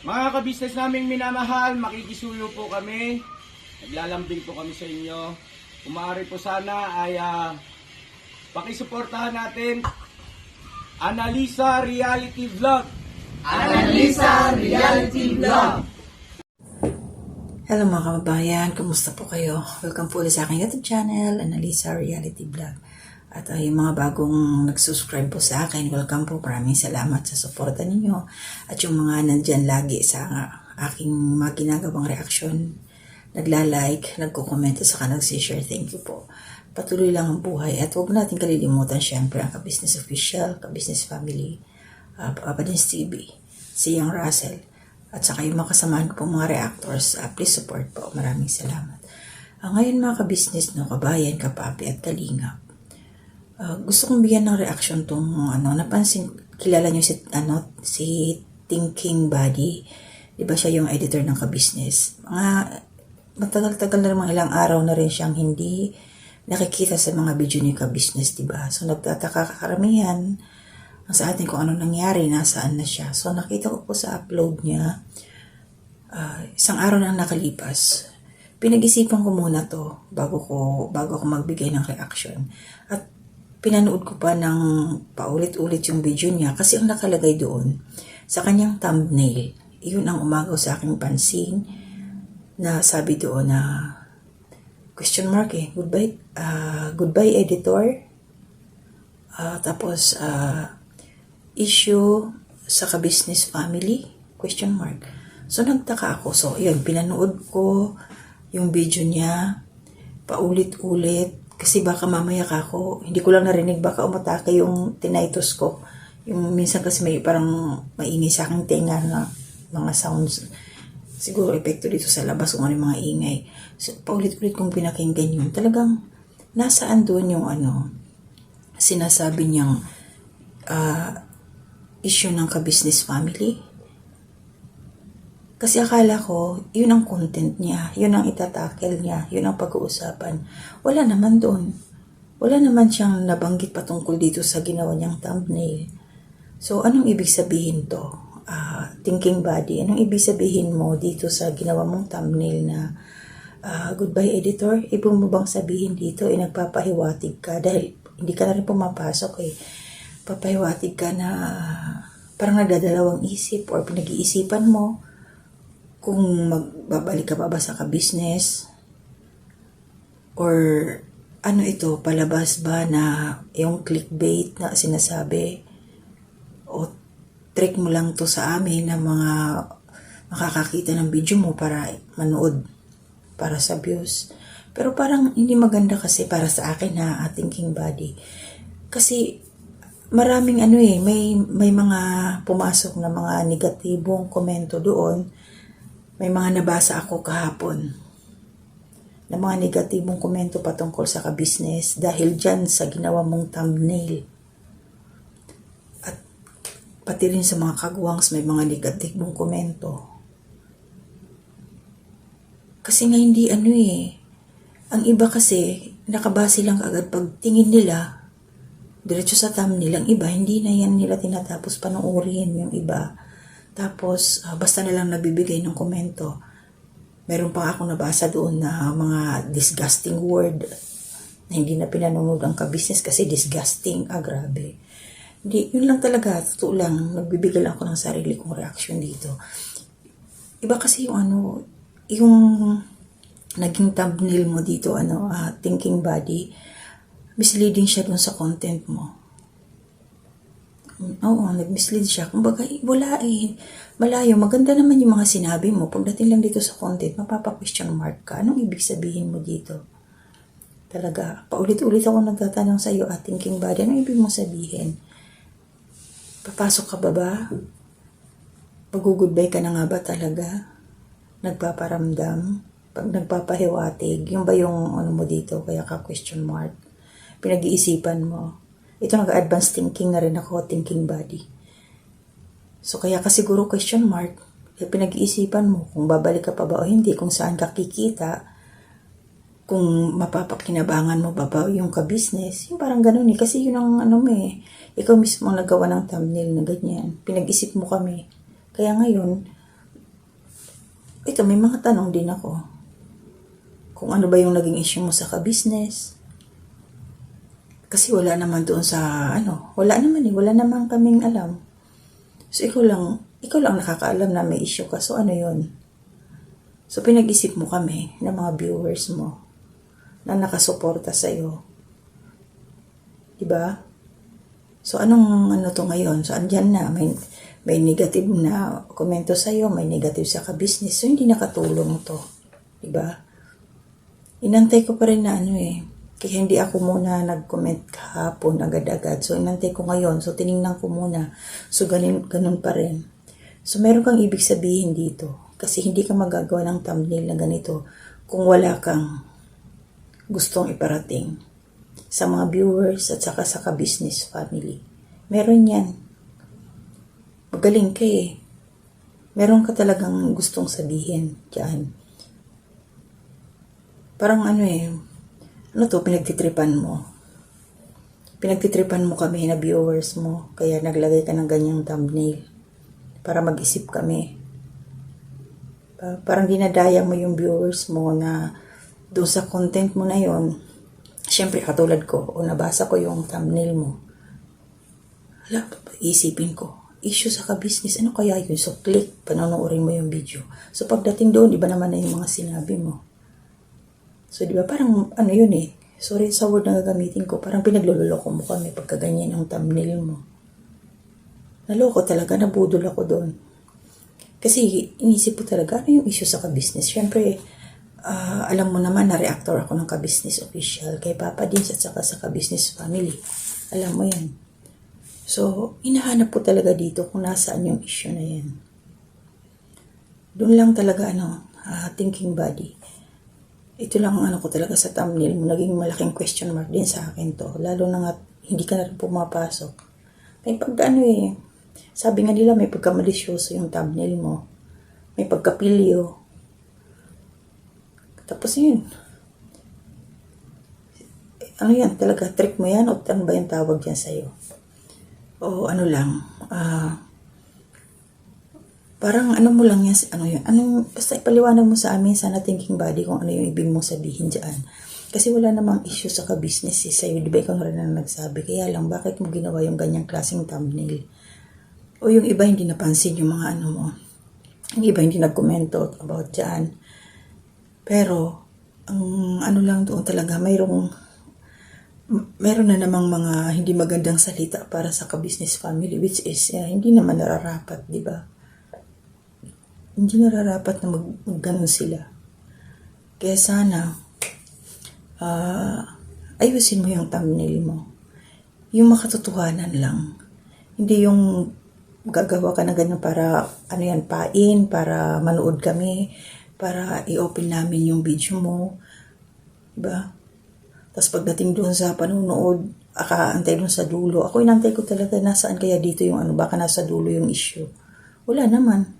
Mga kabisnes naming minamahal, makikisuyo po kami. Naglalambing po kami sa inyo. Kung maaari po sana ay pakisuportahan natin Analisa Reality Vlog. Analisa Reality Vlog. Hello mga kababayan, kumusta po kayo? Welcome po ulit sa aking YouTube channel, Analisa Reality Vlog. At yung mga bagong nag-subscribe po sa akin, welcome po. Maraming salamat sa suporta ninyo. At yung mga nandyan lagi sa aking mga ginagawang reaksyon, nagla-like, nagko-comment, saka nag-share, thank you po. Patuloy lang ang buhay at huwag natin kalilimutan syempre ang Ka-Business Official, Ka-Business Family, Papa Dins TV, si Young Russell, at saka yung mga kasamahan ko po mga reactors, please support po. Maraming salamat. Ngayon mga ka-business, no, kabayan, kapapi at kalingap. Gusto kong bigyan ng reaction tong napansin, kilala nyo si Thinking Buddy. Diba siya yung editor ng ka-business? Matagal-tagal na naman, ilang araw na rin siyang hindi nakikita sa mga video ni ka-business, diba? So nagtataka karamihan sa atin kung ano nangyari, nasaan na siya. So nakita ko po sa upload niya, isang araw na nakalipas. Pinag-isipan ko muna to bago ako magbigay ng reaction. At pinanood ko pa ng paulit-ulit yung video niya kasi ang nakalagay doon sa kanyang thumbnail, yun ang umagaw sa aking pansin na sabi doon na question mark goodbye editor, tapos issue sa ka-business family, question mark. So nagtaka ako, so yun, pinanood ko yung video niya paulit-ulit. Kasi baka mamaya hindi ko lang narinig, baka umatake yung tinnitus ko. Yung minsan kasi may parang maingay sa aking tenga na mga sounds. Siguro epekto dito sa labas kung ano yung mga ingay. So paulit-ulit kong pinakinggan yun. Talagang nasaan doon yung sinasabi niyang issue ng ka-business family. Kasi akala ko, yun ang content niya, yun ang itatakel niya, yun ang pag-uusapan. Wala naman doon. Wala naman siyang nabanggit patungkol dito sa ginawa niyang thumbnail. So, anong ibig sabihin to? Thinking Buddy, anong ibig sabihin mo dito sa ginawa mong thumbnail na goodbye editor? Ibig mo bang sabihin dito, nagpapahiwatig ka dahil hindi ka na rin pumapasok papahiwatig ka na parang nagdadalawang isip or pinag-iisipan mo kung magbabalik ka pa ba sa ka-business or ano ito, palabas ba na yung clickbait na sinasabi o trick mo lang to sa amin na mga makakakita ng video mo para manood, para sa views. Pero parang hindi maganda kasi para sa akin Thinking Buddy. Kasi maraming may mga pumasok na mga negatibong komento doon. May mga nabasa ako kahapon na mga negatibong komento patungkol sa ka-business dahil dyan sa ginawa mong thumbnail. At pati rin sa mga kagwangs may mga negatibong komento. Kasi nga hindi ang iba kasi nakabase lang agad pagtingin nila diretso sa thumbnail. Ang iba hindi na yan nila tinatapos panoorin yung iba. Tapos, basta na lang nabibigay ng komento. Meron pa ako nabasa doon na mga disgusting word na hindi na pinanonood ang ka-business kasi disgusting. Grabe. Hindi, yun lang talaga. Totoo lang. Nagbibigay lang ako ng sarili kong reaction dito. Iba kasi yung naging thumbnail mo dito, Thinking Buddy, misleading siya dun sa content mo. Oo, nag-mislead siya. Kumbaga, wala malayo. Maganda naman yung mga sinabi mo. Pagdating lang dito sa content, mapapa-question mark ka. Anong ibig sabihin mo dito? Talaga, paulit-ulit ako nagtatanong sa iyo, Thinking Buddy, anong ibig mo sabihin? Papasok ka ba? Mag-goodbye ka na nga ba talaga? Nagpaparamdam? Pag nagpapahiwatig, yung ba yung mo dito, kaya ka question mark? Pinag-iisipan mo. Ito nag-advanced thinking na rin ako, Thinking Buddy. So kaya ka siguro question mark, kaya pinag-iisipan mo kung babalik ka pa ba o hindi, kung saan ka kikita, kung mapapakinabangan mo ba yung ka-business, yung parang ganun kasi yun ang ikaw mismo ang nagawa ng thumbnail na ganyan, pinag-isip mo kami. Kaya ngayon, ito, may mga tanong din ako. Kung ano ba yung naging issue mo sa ka-business. Kasi wala naman doon sa, wala naman kaming alam. So, ikaw lang nakakaalam na may issue ka. So, ano yun? So, pinag-isip mo kami ng mga viewers mo na nakasuporta sa'yo. Diba? So, anong to ngayon? So, andyan na. May negative na komento sa'yo, may negative sa ka-business. So, hindi nakatulong to. Diba? Inantay ko pa rin na kaya hindi ako muna nag-comment kahapon agad-agad. So, inantay ko ngayon. So, tinignan ko muna. So, ganun pa rin. So, meron kang ibig sabihin dito. Kasi hindi ka magagawa ng thumbnail na ganito kung wala kang gustong iparating sa mga viewers at saka sa ka-business family. Meron yan. Magaling ka eh. Meron ka talagang gustong sabihin dyan. Parang pinagtitripan mo. Pinagtitripan mo kami na viewers mo. Kaya naglagay ka ng ganyang thumbnail. Para mag-isip kami. Parang dinadaya mo yung viewers mo na doon sa content mo na yon. Siyempre, katulad ko, o nabasa ko yung thumbnail mo. Isipin ko, issue sa ka-business, ano kaya yun? So, click, panonoodin mo yung video. So, pagdating doon, iba naman na yung mga sinabi mo. So, di ba, parang, yun eh. Sorry sa word na gagamitin ko. Parang pinagluloloko mo kami pagka ganyan yung thumbnail mo. Naloko talaga, nabudol ako doon. Kasi, inisip ko talaga, ano yung issue sa ka-business? Siyempre, alam mo naman na reactor ako ng ka-business official kay Papa Dins at saka sa ka-business family. Alam mo yan. So, hinahanap ko talaga dito kung nasaan yung issue na yan. Doon lang talaga, thinking body. Ito lang ang ko talaga sa thumbnail mo. Naging malaking question mark din sa akin to. Lalo na nga, hindi ka na rin pumapasok. May sabi nga nila may pagkamalisyoso yung thumbnail mo. May pagkapilyo. Tapos yun. Ano yan? Talaga, trick mo yan? O ano ba yung tawag dyan sa'yo? O parang mo lang yan, basta ipaliwanag mo sa amin, sana thinking body, kung ano yung ibig mong sabihin dyan. Kasi wala namang issue sa ka-business sa'yo, di ba ikaw na rin ang nagsabi? Kaya lang, bakit mo ginawa yung ganyang klaseng thumbnail? O yung iba hindi napansin yung mga mo. Yung iba hindi nag-commento about dyan. Pero, ang lang doon talaga, meron na namang mga hindi magandang salita para sa ka-business family, which is, hindi naman nararapat, di ba? Hindi nararapat na mag-ganon sila. Kaya sana, ayusin mo yung thumbnail mo. Yung makatotohanan lang. Hindi yung gagawa ka na ganyan para, para manood kami, para i-open namin yung video mo. Diba? Tapos pagdating doon sa panunood, akaantay doon sa dulo. Ako inantay ko talaga nasaan kaya dito yung baka nasa dulo yung issue. Wala naman.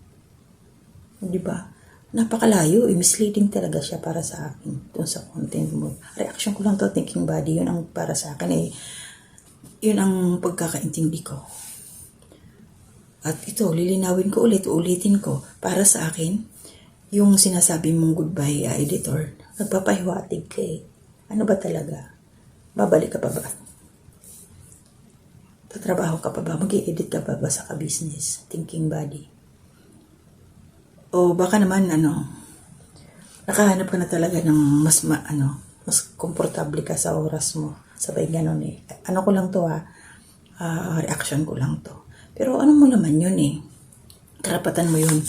Diba? Napakalayo. Misleading talaga siya para sa akin doon sa content mo. Reaction ko lang to, thinking body. Yun ang para sa akin yun ang pagkakaintindi ko. At ito, lilinawin ko ulitin ko. Para sa akin, yung sinasabi mong goodbye, editor, nagpapahiwatig ka eh. Ano ba talaga? Babalik ka pa ba? Tatrabaho ka pa ba? Mag-i-edit ka pa ba sa ka-business? Thinking body. O baka naman, nakahanap ka na talaga ng mas komportable ka sa oras mo. Sabay ganun eh. Ano ko lang to reaction ko lang to. Pero ano mo naman yun eh. Karapatan mo yun.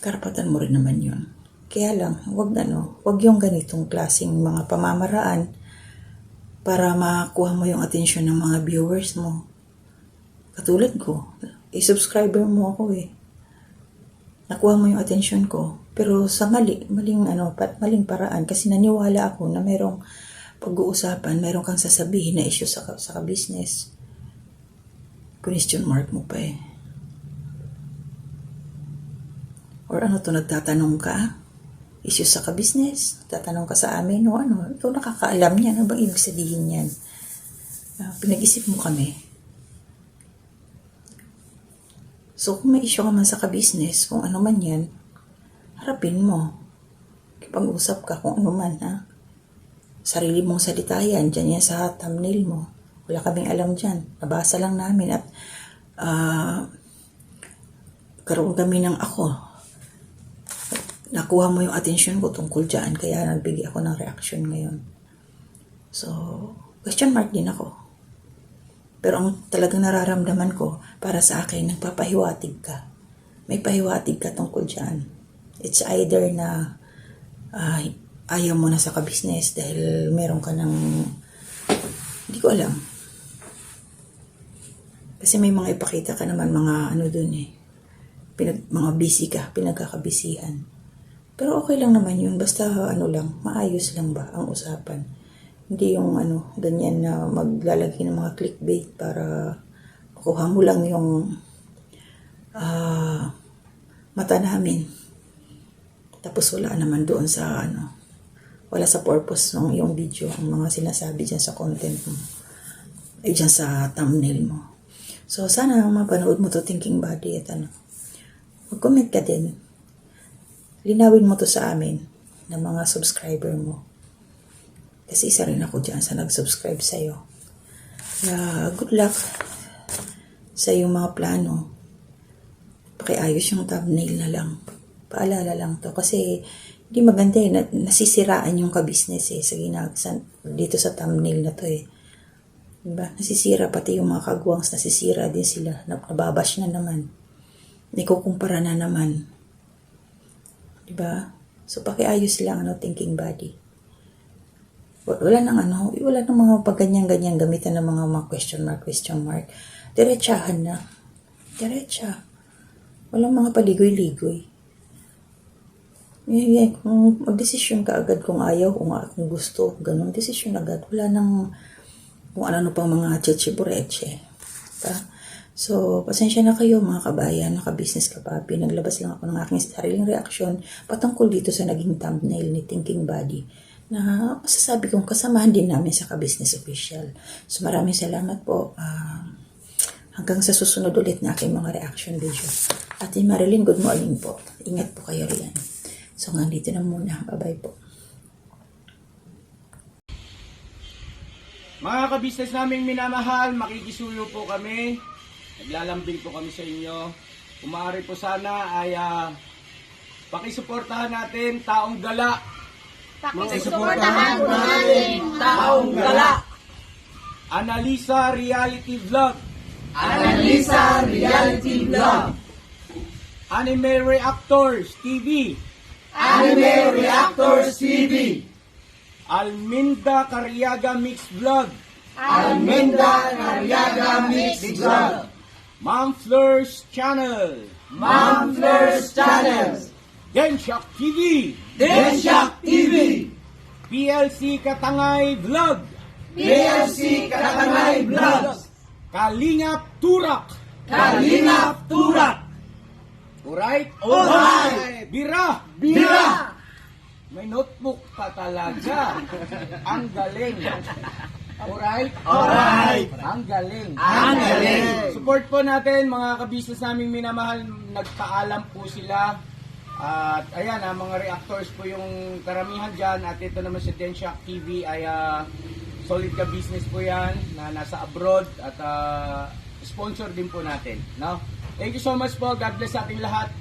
Karapatan mo rin naman yun. Kaya lang, wag yung ganitong klaseng mga pamamaraan para makuha mo yung atensyon ng mga viewers mo. Katulad ko, subscriber mo ako eh. Nakuha mo yung atensyon ko. Pero sa maling paraan kasi naniwala ako na merong pag-uusapan, merong kang sasabihin na issue sa business. Question mark mo pa eh. Or nagtatanong ka? Issue sa ka-business? Tatanong ka sa amin o ikaw nakakaalam niyan. Ano bang ibig sabihin niyan? Pinag-isip mo kami. So, kung may issue ka man sa ka-business, kung ano man yan, harapin mo. Kipag-usap ka kung ano man, ha? Sarili mong salita yan, dyan yan sa thumbnail mo. Wala kaming alam dyan. Nabasa lang namin at karoon kami ng ako. Nakuha mo yung atensyon ko tungkol dyan, kaya nagbigay ako ng reaction ngayon. So, question mark din ako. Pero ang talagang nararamdaman ko, para sa akin, nagpapahiwatig ka. May pahiwatig ka tungkol dyan. It's either na ayaw mo na sa ka-business dahil meron ka ng, hindi ko alam. Kasi may mga ipakita ka naman, mga ano dun eh. Mga busy ka, pinagkakabisihan. Pero okay lang naman yun, basta ano lang, maayos lang ba ang usapan. Hindi yung ano, ganyan na maglalagay ng mga clickbait para makuha mo lang yung mata namin. Tapos wala naman doon sa ano, wala sa purpose ng yung video, ang mga sinasabi dyan sa content mo, ay dyan sa thumbnail mo. So sana mapanood mo to Thinking Body at ano, mag-comment ka din. Linawin mo to sa amin ng mga subscriber mo. Kasi isa rin ako dyan sa nag-subscribe sa'yo. Kaya good luck sa iyong mga plano. Pakiayos yung thumbnail na lang. Paalala lang to. Kasi hindi maganda eh. Nasisiraan yung ka-business eh. Dito sa thumbnail na to eh. Diba? Nasisira pati yung mga kagwangs. Nasisira din sila. Nababash na naman. Ikukumpara na naman. Diba? So pakiayos lang Thinking Body. Wala nang mga pagganyan-ganyan gamitan ng mga question mark. Diretsahan na. Diretsa. Walang mga paligoy-ligoy. Kung mag-desisyon ka agad kung ayaw, kung gusto, ganun, desisyon agad. Wala nang kung ano pang mga cheche-bureche. So, pasensya na kayo mga kabayan, naka-business kapapi. Naglabas lang ako ng aking sariling reaksyon patungkol dito sa naging thumbnail ni Thinking Body na masasabi kong kasamahan din namin sa ka-business official. So, maraming salamat po. Hanggang sa susunod ulit na aking mga reaction video. Ate Marilyn, good morning po. Ingat po kayo riyan. So, hanggang dito na muna. Bye-bye po. Mga ka-business naming minamahal, makikisuyo po kami. Naglalambing po kami sa inyo. Kung maaari po sana ay pakisuportahan natin Taong Gala. Pakisuportahan po natin Taong Gala. Analisa Reality Vlog. Analisa Reality Vlog. Anime Reactors TV. Anime Reactors TV. Alminda Cariaga Mix Vlog. Almenda Cariaga Mix Vlog. Ma'am Fleurs Channel. Ma'am Fleurs Channel. Denshock TV. Denshock TV. PLC Katangay Vlog. PLC Katangay Vlogs. Kalingap Turak. Kalingap Turak. Alright? Alright. Bira. Bira. May notebook pa talaga. Ang galing. Alright? Alright. Ang galing. Ang galing. Support po natin mga ka-business naming minamahal. Nagpaalam po sila. At ayan, mga reactors po yung karamihan dyan. At ito naman sa Denshock TV ay solid ka business po yan na nasa abroad. At sponsor din po natin. No? Thank you so much po. God bless sa ating lahat.